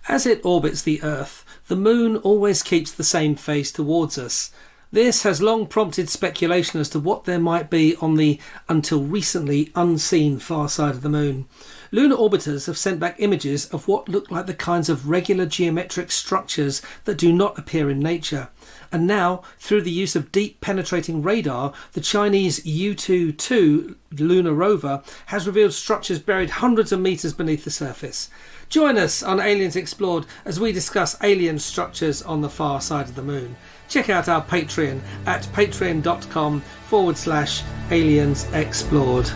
As it orbits the Earth, the Moon always keeps the same face towards us. This has long prompted speculation as to what there might be on the, until recently, unseen far side of the Moon. Lunar orbiters have sent back images of what look like the kinds of regular geometric structures that do not appear in nature. And now, through the use of deep penetrating radar, the Chinese Yutu-2 lunar rover has revealed structures buried hundreds of metres beneath the surface. Join us on Aliens Explored as we discuss alien structures on the far side of the Moon. Check out our Patreon at patreon.com/Aliens Explored.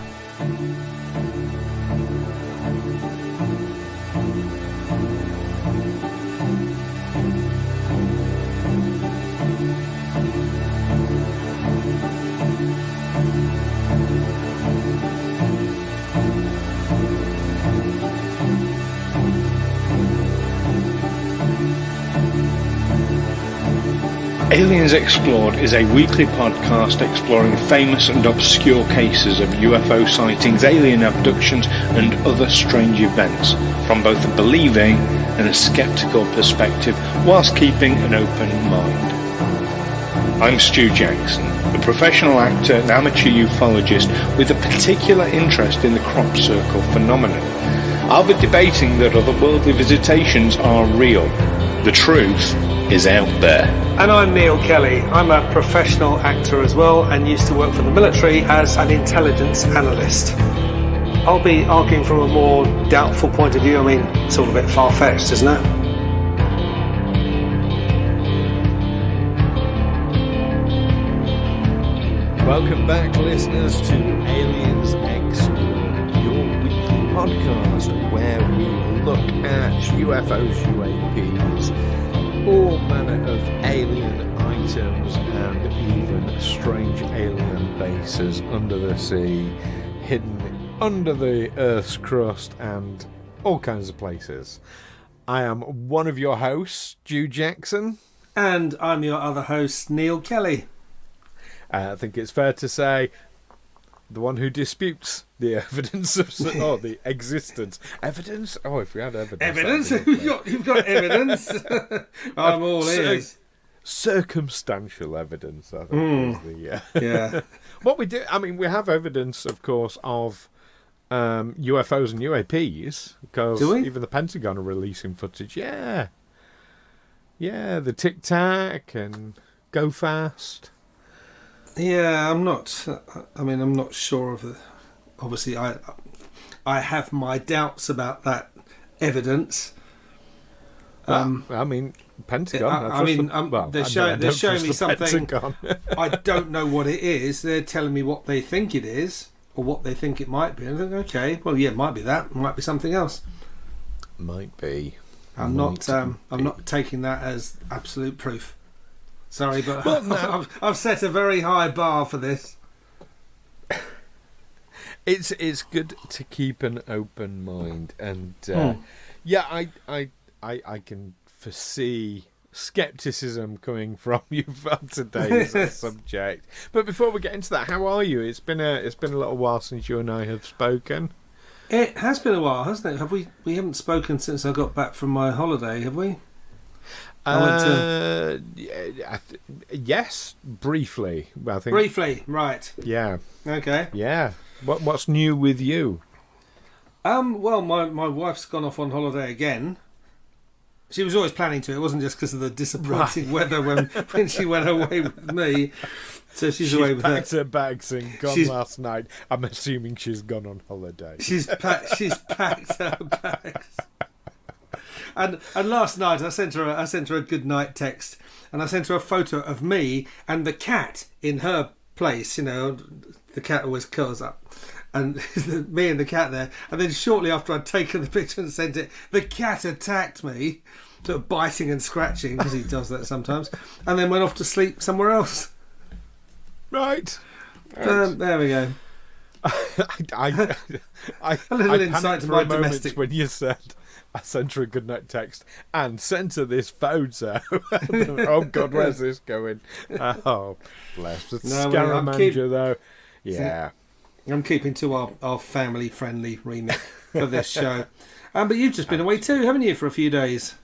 Aliens Explored is a weekly podcast exploring famous and obscure cases of UFO sightings, alien abductions and other strange events from both a believing and a sceptical perspective whilst keeping an open mind. I'm Stu Jackson, a professional actor and amateur ufologist with a particular interest in the crop circle phenomenon. I'll be debating that otherworldly visitations are real. The truth is out there. And I'm Neil Kelly. I'm a professional actor as well and used to work for the military as an intelligence analyst. I'll be arguing from a more doubtful point of view. I mean, it's all a bit far-fetched, isn't it? Welcome back, listeners, to Aliens Explored, your weekly podcast where we look at UFOs, UAPs, all manner of alien items and even strange alien bases under the sea, hidden under the Earth's crust and all kinds of places. I am one of your hosts, Stu Jackson. And I'm your other host, Neil Kelly. I think it's fair to say the one who disputes the evidence of the existence. Evidence? Oh, if we had evidence. Evidence? You've got evidence. I'm all ears. Circumstantial evidence, I think. Is the, Yeah. What we do, I mean, we have evidence, of course, of UFOs and UAPs. Because do we? Even the Pentagon are releasing footage. Yeah. Yeah, the Tic Tac and Go Fast. Yeah, I'm not sure of the... Obviously, I have my doubts about that evidence. I mean, Pentagon. They're showing me something. I don't know what it is. They're telling me what they think it is, or what they think it might be. And I think, okay, well, yeah, it might be that. It might be something else. Might be. I'm not taking that as absolute proof. Sorry, but well, no. I've set a very high bar for this. It's good to keep an open mind, and I can foresee skepticism coming from you for today's subject. But before we get into that, how are you? It's been a little while since you and I have spoken. It has been a while, hasn't it? Have we? We haven't spoken since I got back from my holiday, have we? Yes, briefly. I think briefly, right? Yeah. Okay. Yeah. What's new with you? Well, my wife's gone off on holiday again. She was always planning to. It wasn't just because of the disappointing weather when she went away with me. So she's away with packed her bags and gone last night. I'm assuming she's gone on holiday. She's packed her bags. And last night I sent her a good night text, and I sent her a photo of me and the cat in her place. You know, the cat always curls up, and me and the cat there. And then shortly after I'd taken the picture and sent it, the cat attacked me, sort of biting and scratching because he does that sometimes, and then went off to sleep somewhere else. Right. There we go. I a little insight to my domestic. When you said I sent her a goodnight text and sent her this photo. Oh God, where's this going? Oh, bless the Scaramanga though. Yeah, I'm keeping to our family friendly remit for this show. But you've just been away too, haven't you, for a few days?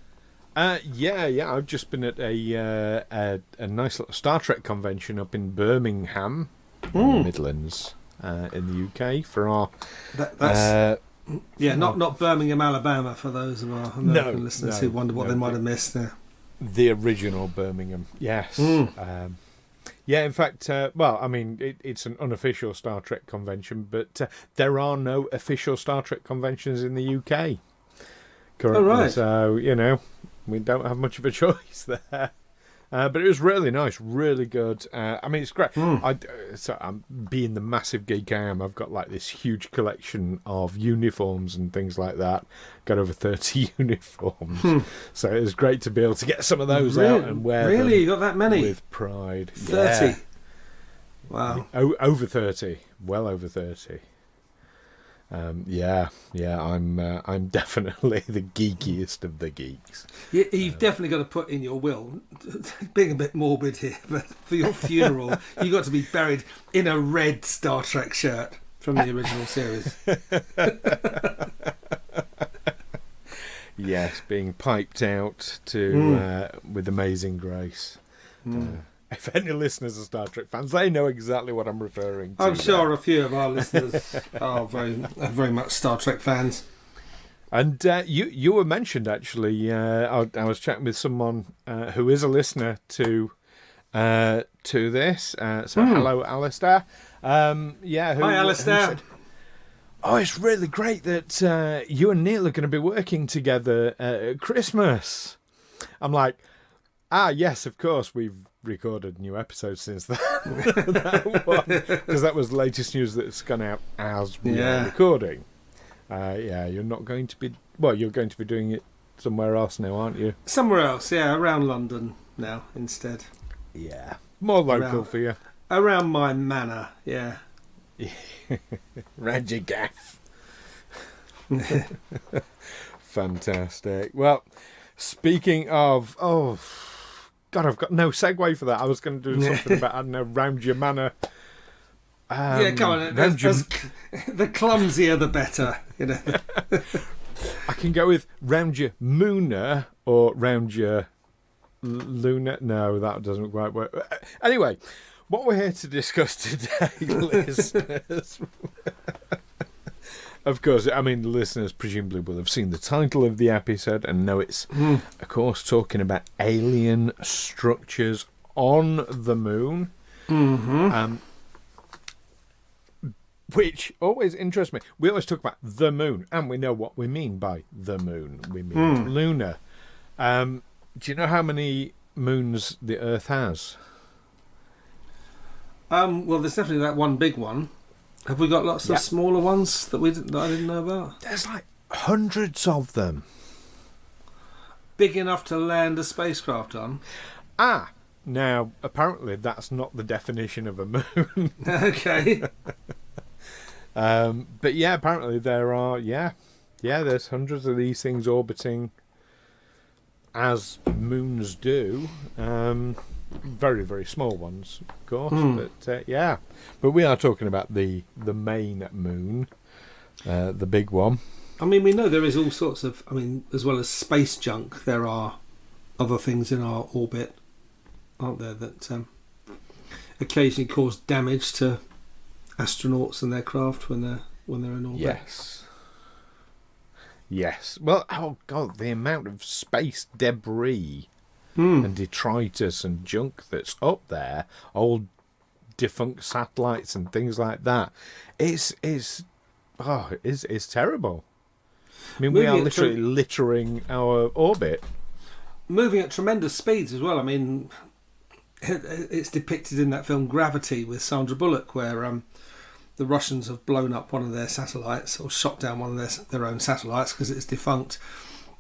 Yeah. I've just been at a nice little Star Trek convention up in Birmingham, in the Midlands, in the UK for our. Not Birmingham, Alabama, for those of our American listeners who wonder what they might have missed there. The original Birmingham, yes. Yeah, in fact, it's an unofficial Star Trek convention, but there are no official Star Trek conventions in the UK currently. Oh, right. So, we don't have much of a choice there. But it was really nice, really good. It's great. I'm being the massive geek I am, I've got like this huge collection of uniforms and things like that. Got over 30 uniforms. So it was great to be able to get some of those out and wear them. Really? You got that many? With pride. 30? Yeah. Wow. Over 30. Well over 30. I'm definitely the geekiest of the geeks. You've definitely got to put in your will, being a bit morbid here, but for your funeral, you got to be buried in a red Star Trek shirt from the original series. Yes, being piped out to with amazing grace. If any listeners are Star Trek fans, they know exactly what I'm referring to. I'm sure a few of our listeners are very much Star Trek fans. And you were mentioned, actually. I was chatting with someone who is a listener to this. Hello, Alastair. Hi, Alastair. Said, it's really great that you and Neil are going to be working together at Christmas. I'm like, yes, of course, we've recorded new episodes since then. Because that was the latest news that's gone out as we are recording. You're not going to be... Well, you're going to be doing it somewhere else now, aren't you? Somewhere else, around London now instead. Yeah, more local for you. Around my manor, yeah. Round your gaff. Fantastic. Well, speaking of... God, I've got no segue for that. I was going to do something about, I don't know, round your manor. Come on. The clumsier, the better. I can go with round your mooner or round your lunar. No, that doesn't quite work. Anyway, what we're here to discuss today, listeners... Of course, the listeners presumably will have seen the title of the episode and know it's, of course, talking about alien structures on the moon. Mm-hmm. Which always interests me. We always talk about the moon, and we know what we mean by the moon. We mean lunar. Do you know how many moons the Earth has? Well, there's definitely that one big one. Have we got lots of smaller ones that I didn't know about? There's like hundreds of them. Big enough to land a spacecraft on? Now, apparently that's not the definition of a moon. Okay. But yeah, apparently there are, there's hundreds of these things orbiting as moons do. Very, very small ones, of course. But but we are talking about the main moon, the big one. We know there is all sorts of, as well as space junk, there are other things in our orbit, aren't there, that occasionally cause damage to astronauts and their craft when they're in orbit. Yes. Well, oh God, the amount of space debris and detritus and junk that's up there, old defunct satellites and things like that, is terrible. We are literally littering our orbit. Moving at tremendous speeds as well. It's depicted in that film Gravity with Sandra Bullock, where the Russians have blown up one of their satellites, or shot down one of their own satellites because it's defunct.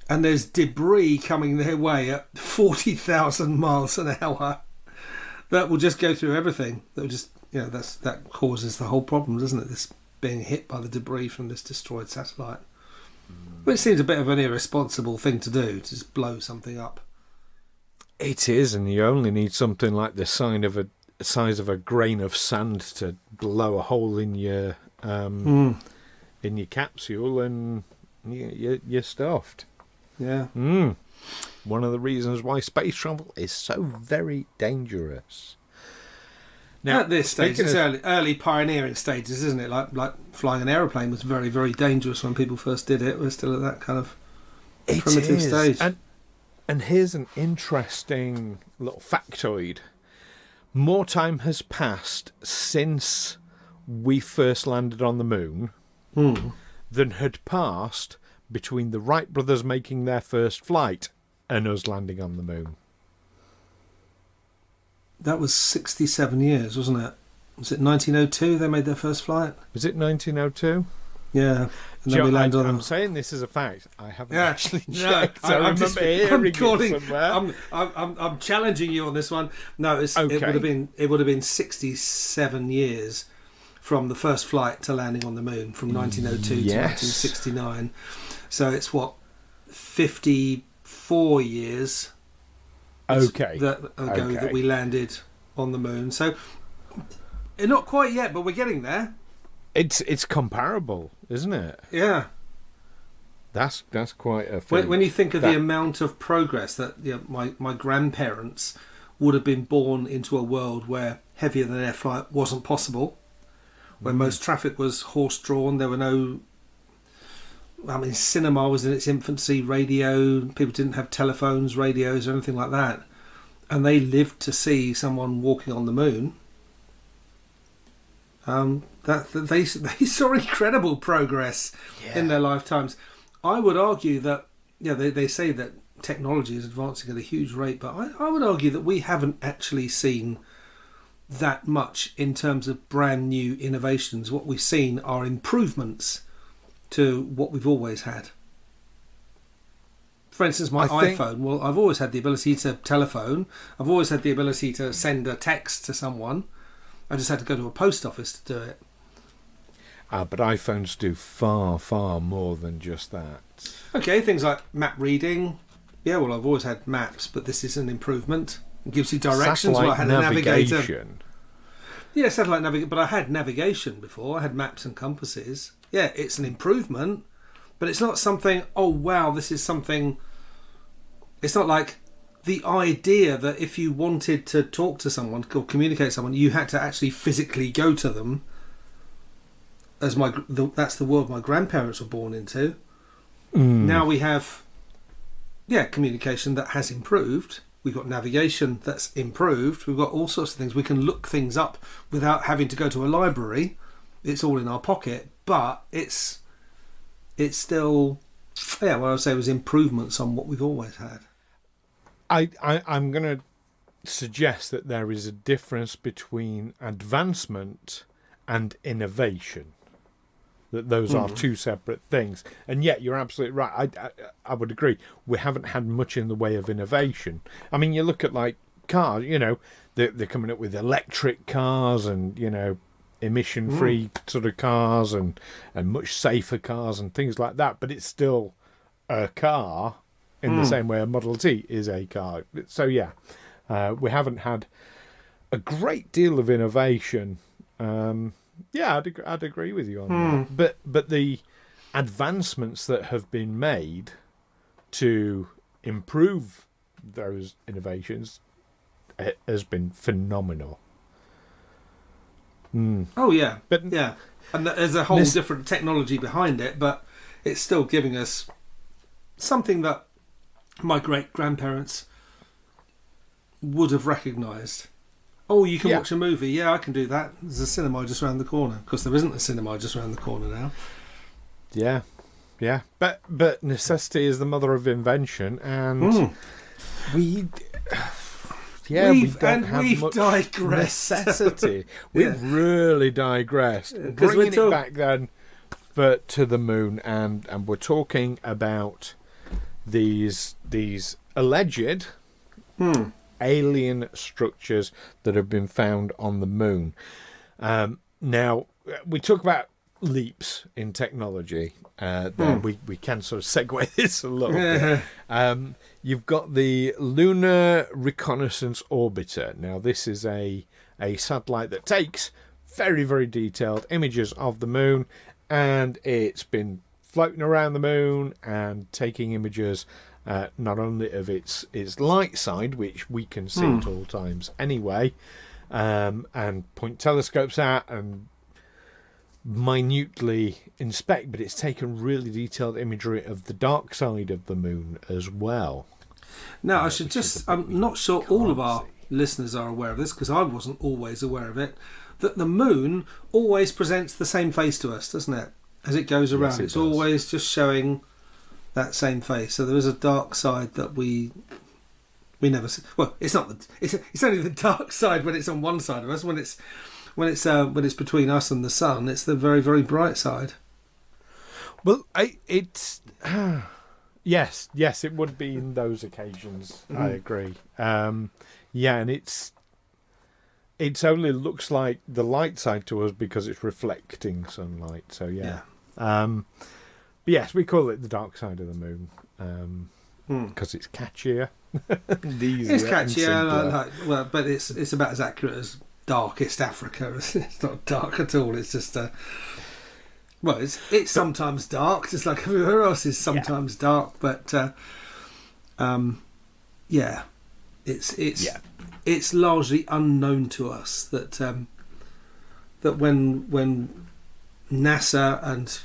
And there's debris coming their way at 40,000 miles an hour that will just go through everything. That will just, that causes the whole problem, doesn't it? This being hit by the debris from this destroyed satellite. Which seems a bit of an irresponsible thing to do, to just blow something up. It is, and you only need something like the size of a grain of sand to blow a hole in your capsule, and you're stuffed. Yeah. One of the reasons why space travel is so very dangerous. Now, at this stage, it's early pioneering stages, isn't it? Like flying an aeroplane was very, very dangerous when people first did it. We're still at that kind of primitive stage. And here's an interesting little factoid. More time has passed since we first landed on the moon than had passed between the Wright brothers making their first flight and us landing on the moon. That was 67 years, wasn't it? Was it 1902 they made their first flight? Was it 1902? Yeah. And then we landed on I'm saying this as a fact. I haven't actually checked. No, I remember hearing it somewhere. I'm challenging you on this one. No, okay. It would have been 67 years from the first flight to landing on the moon, from 1902 to 1969. So it's 54 years that we landed on the moon. So not quite yet, but we're getting there. It's comparable, isn't it? Yeah. That's quite a thing. When you think of the amount of progress that my grandparents would have been born into a world where heavier than air flight wasn't possible, where most traffic was horse-drawn, there were no... cinema was in its infancy, radio, people didn't have telephones, radios, or anything like that. And they lived to see someone walking on the moon. They saw incredible progress in their lifetimes. I would argue that, they say that technology is advancing at a huge rate, but I would argue that we haven't actually seen that much in terms of brand new innovations. What we've seen are improvements to what we've always had. For instance, my iPhone, well, I've always had the ability to telephone. I've always had the ability to send a text to someone. I just had to go to a post office to do it. But iPhones do far, far more than just that. Okay, things like map reading. Yeah, well, I've always had maps, but this is an improvement. It gives you directions. Satellite I had navigation. A navigator. Yeah, satellite navigation. But I had navigation before. I had maps and compasses. Yeah, it's an improvement, but it's not something, oh, wow, this is something... It's not like the idea that if you wanted to talk to someone or communicate with someone, you had to actually physically go to them. That's the world my grandparents were born into. Now we have, communication that has improved. We've got navigation that's improved. We've got all sorts of things. We can look things up without having to go to a library. It's all in our pocket, but it's still, what I would say was improvements on what we've always had. I'm going to suggest that there is a difference between advancement and innovation. That those are two separate things. And yet, you're absolutely right. I would agree. We haven't had much in the way of innovation. I mean, you look at, like, cars, they're coming up with electric cars and, emission-free sort of cars and much safer cars and things like that. But it's still a car in the same way a Model T is a car. So, we haven't had a great deal of innovation. I'd agree with you on that. But the advancements that have been made to improve those innovations has been phenomenal. Oh yeah, and there's a whole different technology behind it, but it's still giving us something that my great grandparents would have recognised. Oh, you can watch a movie. Yeah, I can do that. There's a cinema just around the corner. Of course, there isn't a cinema just around the corner now. Yeah. But necessity is the mother of invention, and we've digressed. Necessity. We've really digressed. Bringing it back then, but to the moon, and we're talking about these alleged alien structures that have been found on the moon. Now, we talk about leaps in technology. We can sort of segue this a little bit. You've got the Lunar Reconnaissance Orbiter. Now, this is a satellite that takes very, very detailed images of the moon, and it's been floating around the moon and taking images, not only of its light side, which we can see at all times anyway, and point telescopes at and minutely inspect, but it's taken really detailed imagery of the dark side of the moon as well. Now, I'm not sure all of our listeners are aware of this, because I wasn't always aware of it, that the moon always presents the same face to us, doesn't it? As it goes around, it's always just showing that same face. So there is a dark side that we never see. Well, it's not. It's only the dark side when it's on one side of us. When it's between us and the sun, it's the very, very bright side. Well, it's yes, it would be in those occasions. I agree. And it's only looks like the light side to us because it's reflecting sunlight. So yeah. But yes, we call it the dark side of the moon because it's catchier. It's catchier, but it's about as accurate as darkest Africa. It's not dark at all. It's just it's sometimes dark, just like everywhere else is sometimes dark. But it's largely unknown to us that when NASA and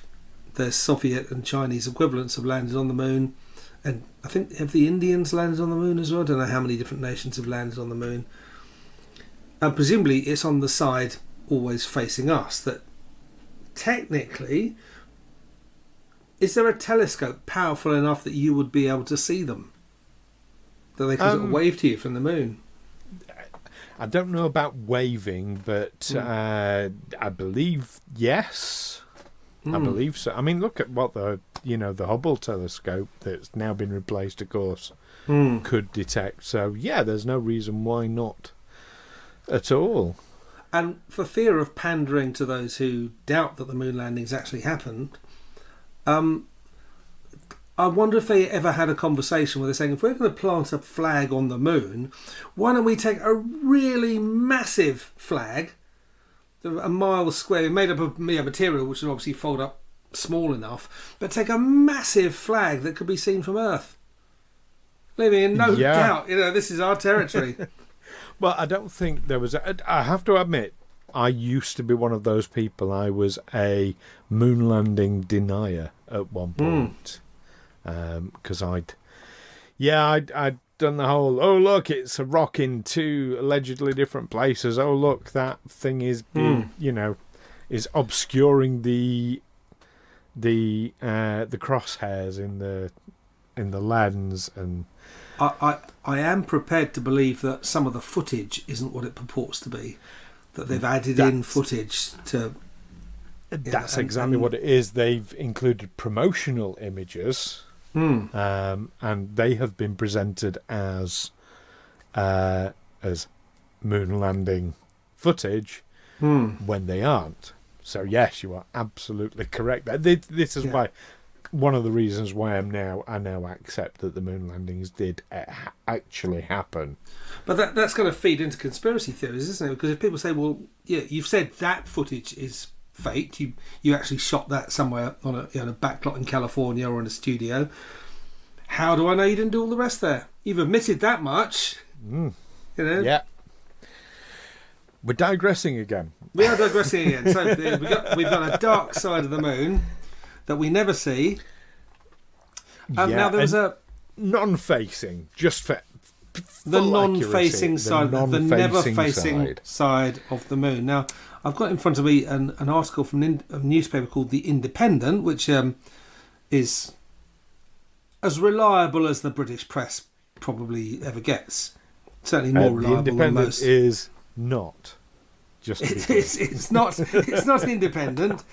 their Soviet and Chinese equivalents have landed on the moon, and I think have the Indians landed on the moon as well? I don't know how many different nations have landed on the moon. And presumably it's on the side always facing us. That technically, is there a telescope powerful enough that you would be able to see them? That they can sort of wave to you from the moon? I don't know about waving, but I believe yes. I believe so. I mean, look at what the Hubble telescope that's now been replaced, of course, could detect. So yeah, there's no reason why not at all. And for fear of pandering to those who doubt that the moon landings actually happened, I wonder if they ever had a conversation where they're saying, if we're going to plant a flag on the moon, why don't we take a really massive flag, a mile square, made up of material which would obviously fold up small enough, but take a massive flag that could be seen from Earth, leaving in no doubt, this is our territory. Well, I don't think there was... I have to admit, I used to be one of those people. I was a moon landing denier at one point. Because I'd done the whole, oh look, it's a rock in two allegedly different places. Oh look, that thing is is obscuring the crosshairs in the lens. And I am prepared to believe that some of the footage isn't what it purports to be. That they've added in footage to. That's exactly what it is. They've included promotional images. And they have been presented as moon landing footage when they aren't. So yes, you are absolutely correct. This is why one of the reasons why I now accept that the moon landings did actually happen. But that's going to feed into conspiracy theories, isn't it? Because if people say, well, yeah, you've said that footage is faked. You actually shot that somewhere on a backlot in California or in a studio. How do I know you didn't do all the rest there? You've admitted that much. Yeah. We're digressing again. We are digressing again. So we've got a dark side of the moon that we never see. Now there was a non-facing, just for the non-facing side, the never-facing side of the moon. Now, I've got in front of me an article from a newspaper called The Independent, which is as reliable as the British press probably ever gets. Certainly more reliable than most. The Independent is not. It's not independent.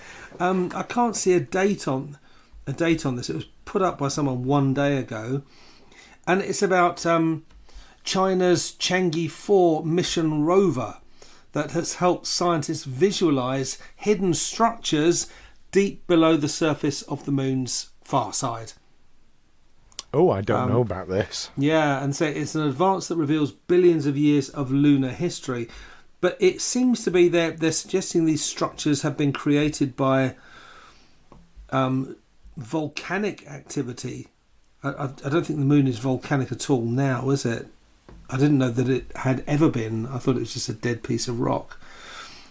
I can't see a date on this. It was put up by someone one day ago, and it's about China's Chang'e 4 mission rover that has helped scientists visualise hidden structures deep below the surface of the moon's far side. Oh, I don't know about this. Yeah, and so it's an advance that reveals billions of years of lunar history. But it seems to be they're suggesting these structures have been created by volcanic activity. I don't think the moon is volcanic at all now, is it? I didn't know that it had ever been. I thought it was just a dead piece of rock.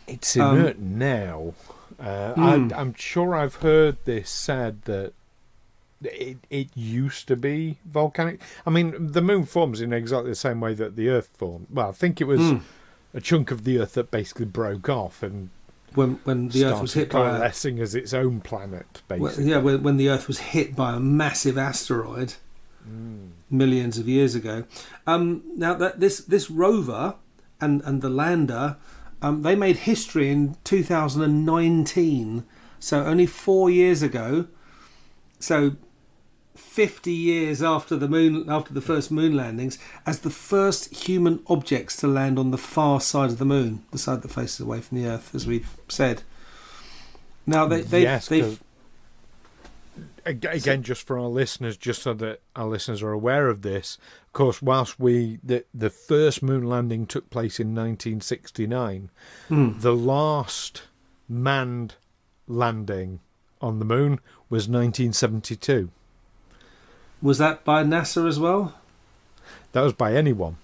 It's inert now. I'm sure I've heard this said that it used to be volcanic. I mean, the moon forms in exactly the same way that the Earth formed. Well, I think it was a chunk of the Earth that basically broke off and when the Earth was hit by coalescing as its own planet, basically. When the Earth was hit by a massive asteroid millions of years ago. Now that this rover and the lander, they made history in 2019, so only 4 years ago. So 50 years after the first moon landings, as the first human objects to land on the far side of the moon, the side that faces away from the Earth, as we've said. Now they've again, just for our listeners, just so that our listeners are aware of this. Of course, whilst the first moon landing took place in 1969, the last manned landing on the moon was 1972. Was that by NASA as well? That was by anyone.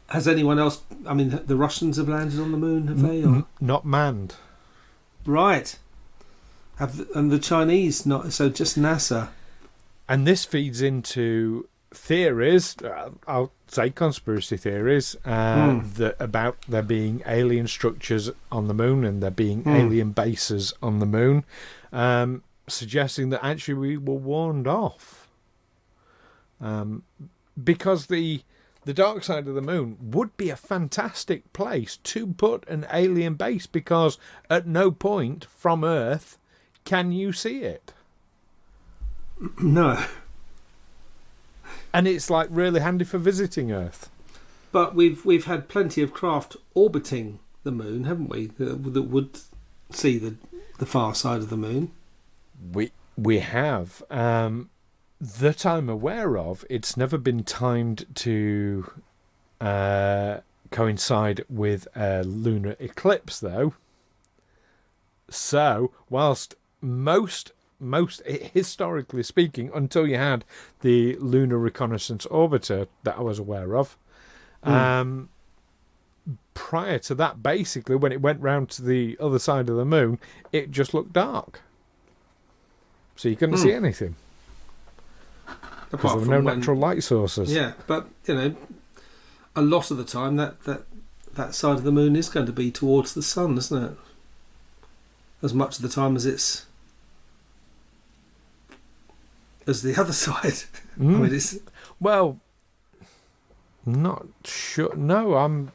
Has anyone else... I mean, the Russians have landed on the moon, have they? Or? Not manned. Right. And the Chinese not... So just NASA. And this feeds into theories, I'll say conspiracy theories, that about there being alien structures on the moon and there being alien bases on the moon, suggesting that actually we were warned off. Because the dark side of the moon would be a fantastic place to put an alien base, because at no point from Earth can you see it. No. And it's like really handy for visiting Earth. But we've had plenty of craft orbiting the moon, haven't we? That would see the far side of the moon. We have. That I'm aware of, it's never been timed to coincide with a lunar eclipse, though. So, whilst most historically speaking, until you had the Lunar Reconnaissance Orbiter that I was aware of, prior to that, basically, when it went round to the other side of the moon, it just looked dark. So you couldn't see anything. Because there were no natural light sources. Yeah, but, a lot of the time that side of the moon is going to be towards the sun, isn't it? As much of the time as it's as the other side. I mean, it's... Well, not sure. No, I'm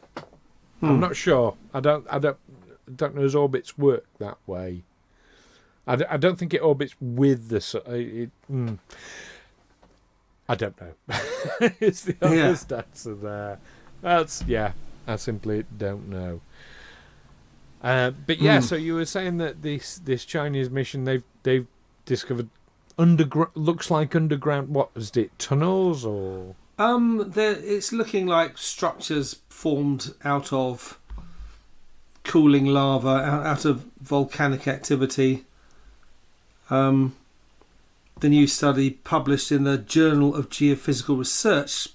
not sure. I don't know his orbits work that way. I don't think it orbits with the sun. I don't know. It's the honest answer there. I simply don't know. But yeah, so you were saying that this Chinese mission, they've discovered looks like underground. What was it? Tunnels or? It's looking like structures formed out of cooling lava, out of volcanic activity. The new study published in the Journal of Geophysical Research,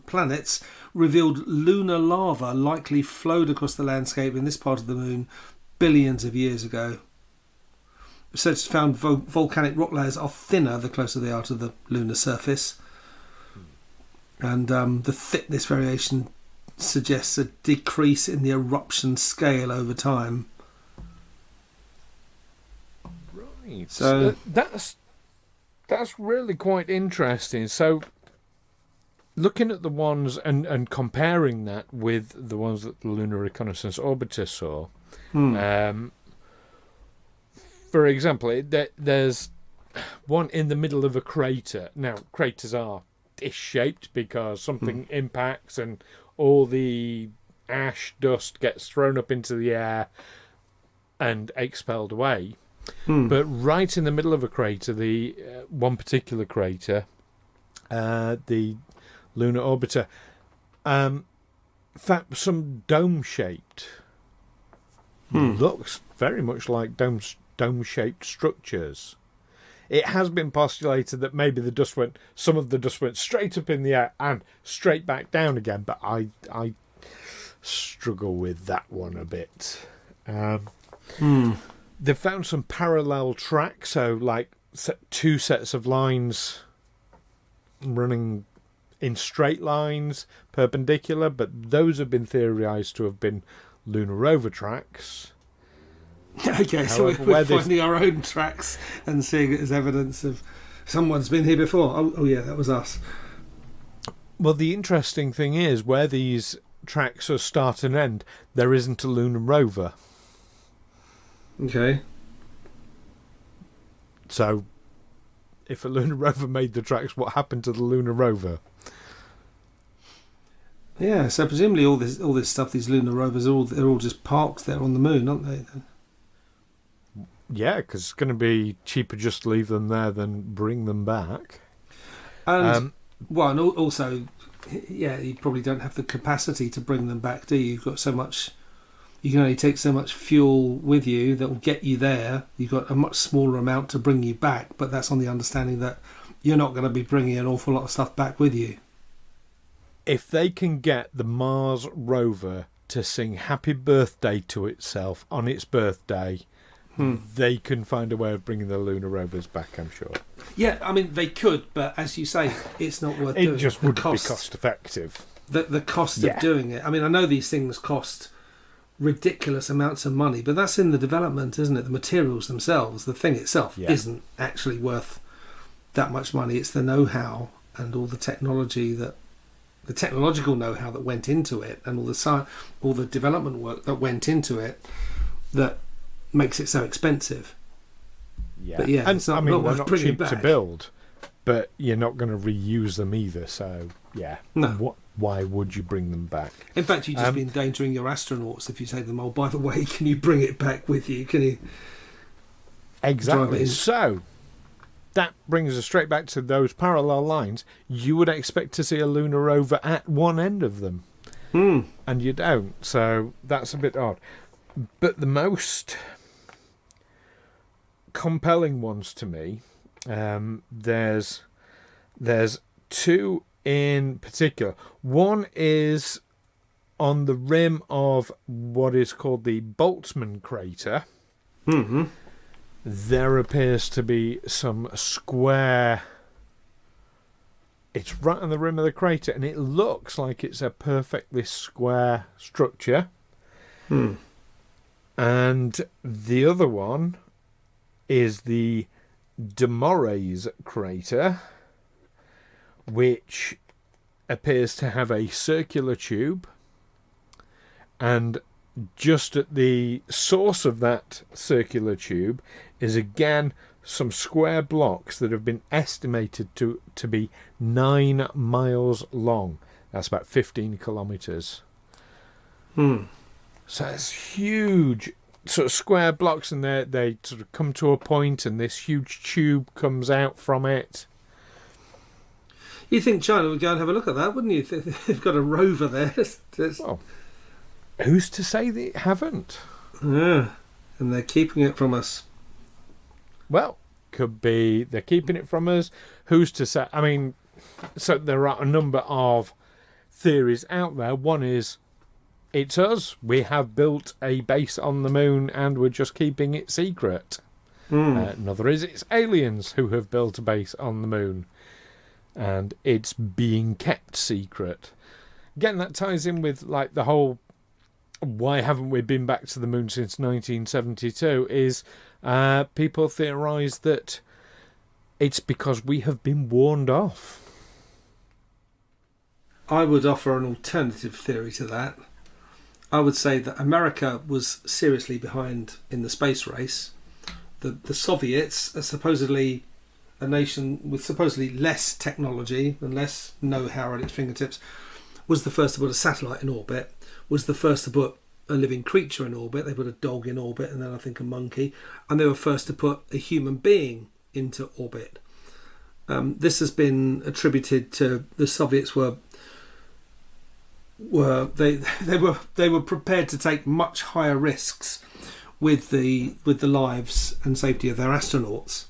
Planets, revealed lunar lava likely flowed across the landscape in this part of the moon billions of years ago. Researchers found volcanic rock layers are thinner the closer they are to the lunar surface. And the thickness variation suggests a decrease in the eruption scale over time. Right. So that's really quite interesting. So looking at the ones and comparing that with the ones that the Lunar Reconnaissance Orbiter saw, for example, there's one in the middle of a crater. Now, craters are dish-shaped because something impacts and all the ash dust gets thrown up into the air and expelled away. But right in the middle of a crater, the one particular crater, the Lunar Orbiter, some dome-shaped. Looks very much like dome-shaped structures. It has been postulated that maybe some of the dust went straight up in the air and straight back down again, but I struggle with that one a bit. They've found some parallel tracks, so like two sets of lines running in straight lines, perpendicular, but those have been theorised to have been lunar rover tracks. Okay, so we're finding our own tracks and seeing it as evidence of someone's been here before. Oh yeah, that was us. Well, the interesting thing is, where these tracks are start and end, there isn't a lunar rover. Okay. So, if a lunar rover made the tracks, what happened to the lunar rover? Yeah, so presumably all this stuff, these lunar rovers, they're all just parked there on the moon, aren't they? Yeah, because it's going to be cheaper just to leave them there than bring them back. And and also, yeah, you probably don't have the capacity to bring them back, do you? You've got so much. You can only take so much fuel with you that will get you there. You've got a much smaller amount to bring you back, but that's on the understanding that you're not going to be bringing an awful lot of stuff back with you. If they can get the Mars rover to sing Happy Birthday to itself on its birthday, they can find a way of bringing the lunar rovers back, I'm sure. Yeah, I mean, they could, but as you say, it's not worth doing. It just wouldn't be cost effective. The cost of doing it. I mean, I know these things cost ridiculous amounts of money, but that's in the development, isn't it? The materials themselves, the thing itself isn't actually worth that much money. It's the know-how and all the technology the technological know-how that went into it, and all the development work that went into it that makes it so expensive. Yeah, but yeah, and it's not, I mean, not they're worth not bringing cheap back to build, but you're not going to reuse them either. So yeah, no. Why would you bring them back? In fact, you'd just be endangering your astronauts if you say to them, "Oh, by the way, can you bring it back with you? Can you?" Exactly. So that brings us straight back to those parallel lines. You would expect to see a lunar rover at one end of them, and you don't. So that's a bit odd. But the most compelling ones to me, there's two in particular. One is on the rim of what is called the Boltzmann crater. There appears to be some square. It's right on the rim of the crater, and it looks like it's a perfectly square structure. And the other one is the De Moraes crater, which appears to have a circular tube, and just at the source of that circular tube is again some square blocks that have been estimated to be 9 miles long. That's about 15 kilometres. So it's huge sort of square blocks, and they sort of come to a point, and this huge tube comes out from it. You'd think China would go and have a look at that, wouldn't you? They've got a rover there. Well, who's to say they haven't? Yeah, and they're keeping it from us. Well, could be they're keeping it from us. Who's to say? I mean, so there are a number of theories out there. One is, it's us. We have built a base on the moon and we're just keeping it secret. Another is, it's aliens who have built a base on the moon and it's being kept secret. Again, that ties in with like the whole why haven't we been back to the moon since 1972 is people theorise that it's because we have been warned off. I would offer an alternative theory to that. I would say that America was seriously behind in the space race. The Soviets are supposedly a nation with supposedly less technology and less know-how at its fingertips, was the first to put a satellite in orbit, was the first to put a living creature in orbit. They put a dog in orbit and then I think a monkey, and they were first to put a human being into orbit. This has been attributed to the Soviets were prepared to take much higher risks with the lives and safety of their astronauts.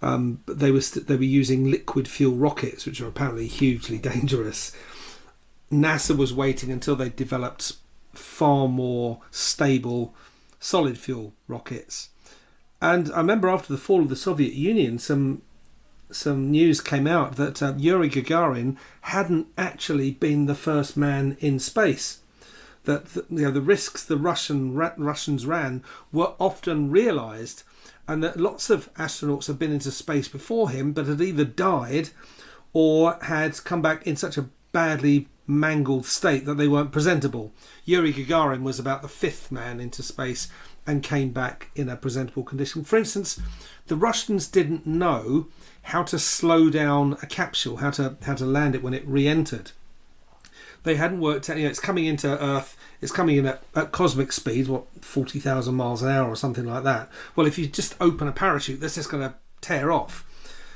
But they were using liquid fuel rockets, which are apparently hugely dangerous. NASA was waiting until they developed far more stable solid fuel rockets. And I remember after the fall of the Soviet Union, some news came out that Yuri Gagarin hadn't actually been the first man in space. That the risks the Russians ran were often realised, and that lots of astronauts had been into space before him, but had either died or had come back in such a badly mangled state that they weren't presentable. Yuri Gagarin was about the fifth man into space and came back in a presentable condition. For instance, the Russians didn't know how to slow down a capsule, how to land it when it re-entered. They hadn't worked out, it's coming into Earth, it's coming in at cosmic speed, 40,000 miles an hour or something like that. Well, if you just open a parachute, that's just going to tear off.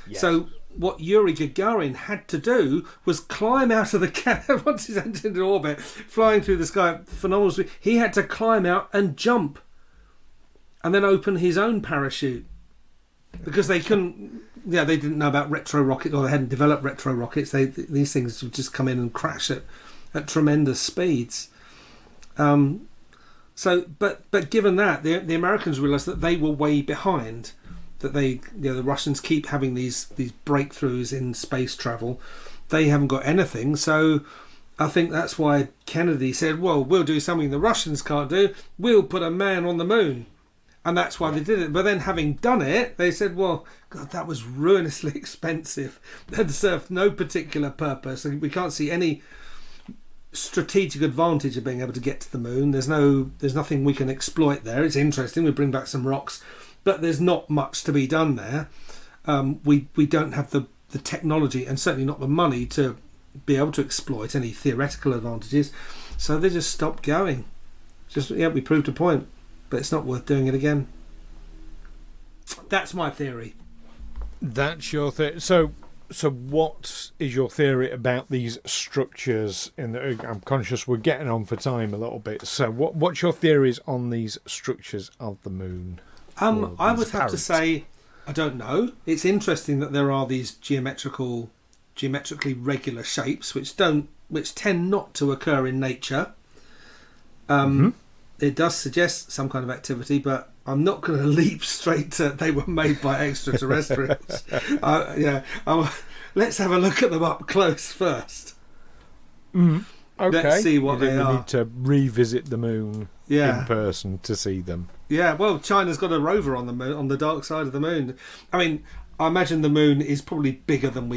Yes. So what Yuri Gagarin had to do was climb out of the once he's entered into orbit, flying through the sky, phenomenal speed. He had to climb out and jump, and then open his own parachute, because they couldn't. Yeah, they didn't know about retro rockets, or they hadn't developed retro rockets. These things would just come in and crash at tremendous speeds. But given that, the Americans realised that they were way behind. That the Russians keep having these breakthroughs in space travel. They haven't got anything, so I think that's why Kennedy said, "Well, we'll do something the Russians can't do. We'll put a man on the moon." And that's why they did it. But then, having done it, they said, well, God, that was ruinously expensive. That served no particular purpose. And we can't see any strategic advantage of being able to get to the moon. There's nothing we can exploit there. It's interesting. We bring back some rocks, but there's not much to be done there. We don't have the technology, and certainly not the money, to be able to exploit any theoretical advantages. So they just stopped going. We proved a point. But it's not worth doing it again. That's my theory. That's your theory. So what is your theory about these structures? I'm conscious we're getting on for time a little bit. So what's your theories on these structures of the moon? I would have to say, I don't know. It's interesting that there are these geometrically regular shapes which tend not to occur in nature. It does suggest some kind of activity, but I'm not going to leap straight to they were made by extraterrestrials. Let's have a look at them up close first. Okay. Let's see what they are. We need to revisit the moon in person to see them. Yeah, well, China's got a rover on the moon, on the dark side of the moon. I mean, I imagine the moon is probably bigger than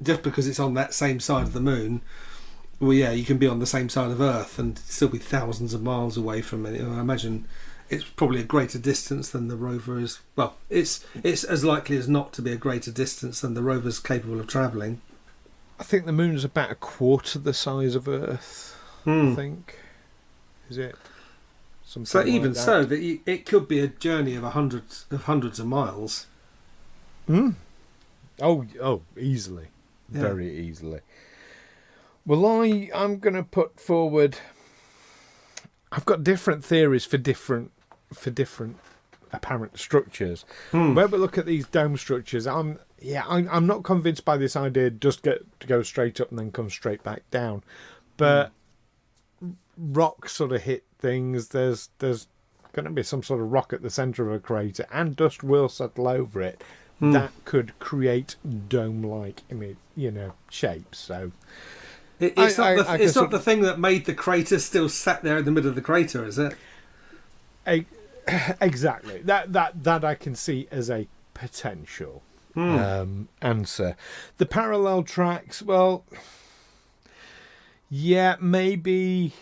just because it's on that same side of the moon. Well, yeah, you can be on the same side of Earth and still be thousands of miles away from it. I imagine it's probably a greater distance than the rover is. Well, it's as likely as not to be a greater distance than the rover's capable of travelling. I think the moon's about a quarter the size of Earth. I think. Is it? So even like so, that it could be a journey of hundreds of miles. Oh, easily, very easily. Well, I'm going to put forward. I've got different theories for different apparent structures. When we look at these dome structures, I'm not convinced by this idea. Just to go straight up and then come straight back down, but rocks sort of hit things. There's going to be some sort of rock at the centre of a crater, and dust will settle over it. That could create dome-like shapes. So. It's not the thing that made the crater still sat there in the middle of the crater, is it? Exactly. That I can see as a potential answer. The parallel tracks, well, yeah, maybe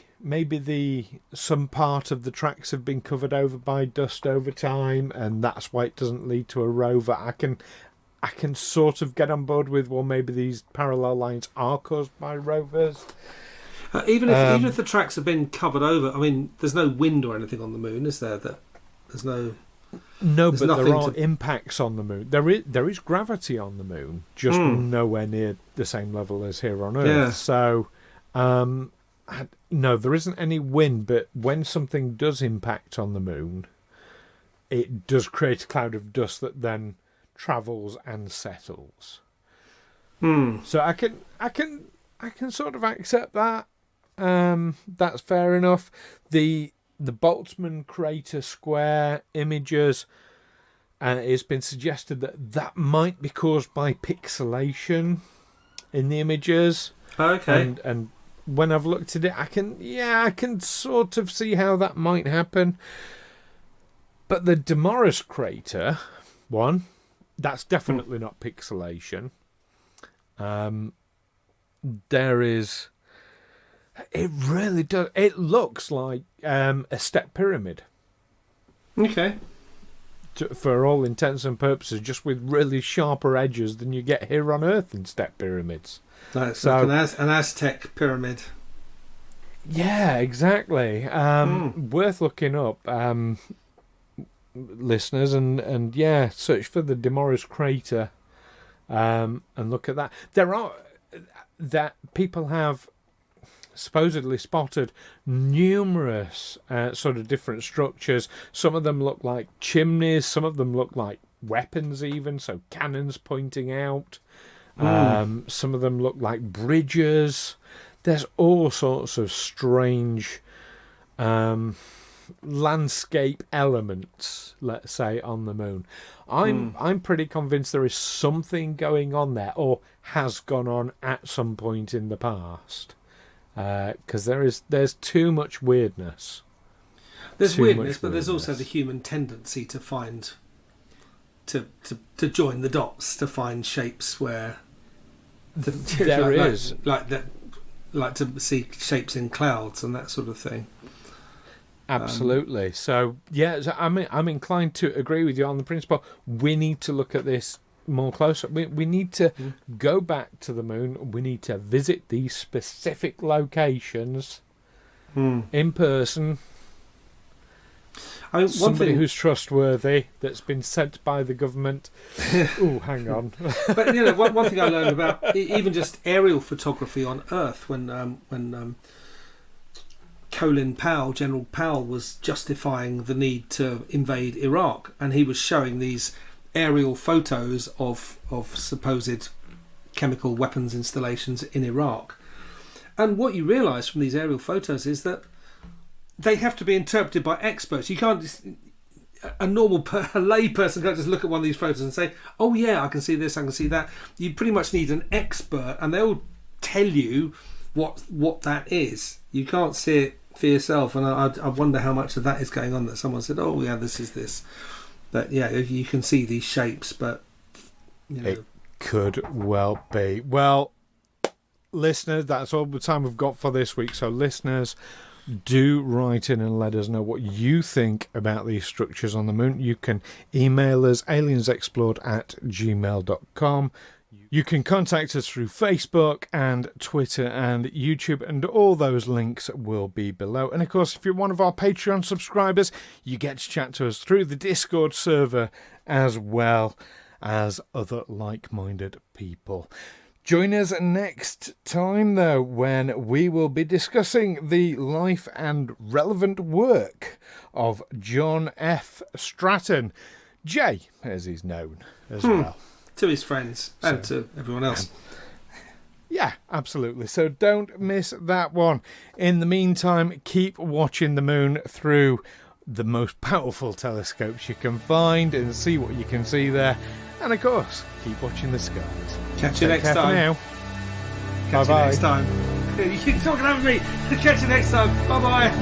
some part of the tracks have been covered over by dust over time, and that's why it doesn't lead to a rover. I can sort of get on board with, well, maybe these parallel lines are caused by rovers. Even if the tracks have been covered over, I mean, there's no wind or anything on the moon, is there? But there are impacts on the moon. There is gravity on the moon, just nowhere near the same level as here on Earth. Yeah. So No, there isn't any wind, but when something does impact on the moon, it does create a cloud of dust that then travels and settles. So I can sort of accept that. That's fair enough. The Boltzmann crater square images, it's been suggested that might be caused by pixelation in the images. Okay. And when I've looked at it, I can sort of see how that might happen. But the Demorus crater one, that's definitely not pixelation. There is... It really does. It looks like a step pyramid. Okay. For all intents and purposes, just with really sharper edges than you get here on Earth in step pyramids. That's like an Aztec pyramid. Yeah, exactly. Worth looking up, listeners, and yeah, search for the Demorus crater, and look at that. That people have supposedly spotted numerous sort of different structures. Some of them look like chimneys, some of them look like weapons even, so cannons pointing out. Some of them look like bridges. There's all sorts of strange landscape elements, let's say, on the moon. I'm pretty convinced there is something going on there, or has gone on at some point in the past. Because there's too much weirdness. There's weirdness, but there's also the human tendency to find to join the dots, to find shapes where there is like to see shapes in clouds and that sort of thing. Absolutely. So yeah, I'm inclined to agree with you on the principle. We need to look at this more closer. We need to go back to the moon. We need to visit these specific locations in person. I mean, somebody who's trustworthy, that's been sent by the government. Oh, hang on. But one thing I learned about even just aerial photography on Earth, when General Powell was justifying the need to invade Iraq, and he was showing these aerial photos of supposed chemical weapons installations in Iraq. And what you realise from these aerial photos is that they have to be interpreted by experts. You can't just... A lay person can't just look at one of these photos and say, oh yeah, I can see this, I can see that. You pretty much need an expert, and they'll tell you what that is. You can't see it for yourself, and I wonder how much of that is going on, that someone said, oh yeah, this is this. That yeah, you can see these shapes, but it could well be. Well, listeners, that's all the time we've got for this week. So listeners, do write in and let us know what you think about these structures on the moon. You can email us aliensexplored@gmail.com. You can contact us through Facebook and Twitter and YouTube, and all those links will be below. And of course, if you're one of our Patreon subscribers, you get to chat to us through the Discord server, as well as other like-minded people. Join us next time, though, when we will be discussing the life and relevant work of John F. Stratton, Jay, as he's known as well. To his friends and to everyone else. Yeah, absolutely. So don't miss that one. In the meantime, keep watching the moon through the most powerful telescopes you can find and see what you can see there. And of course, keep watching the skies. Catch you next time. Now. Catch Bye-bye. you next time. You keep talking over me. Catch you next time. Bye-bye.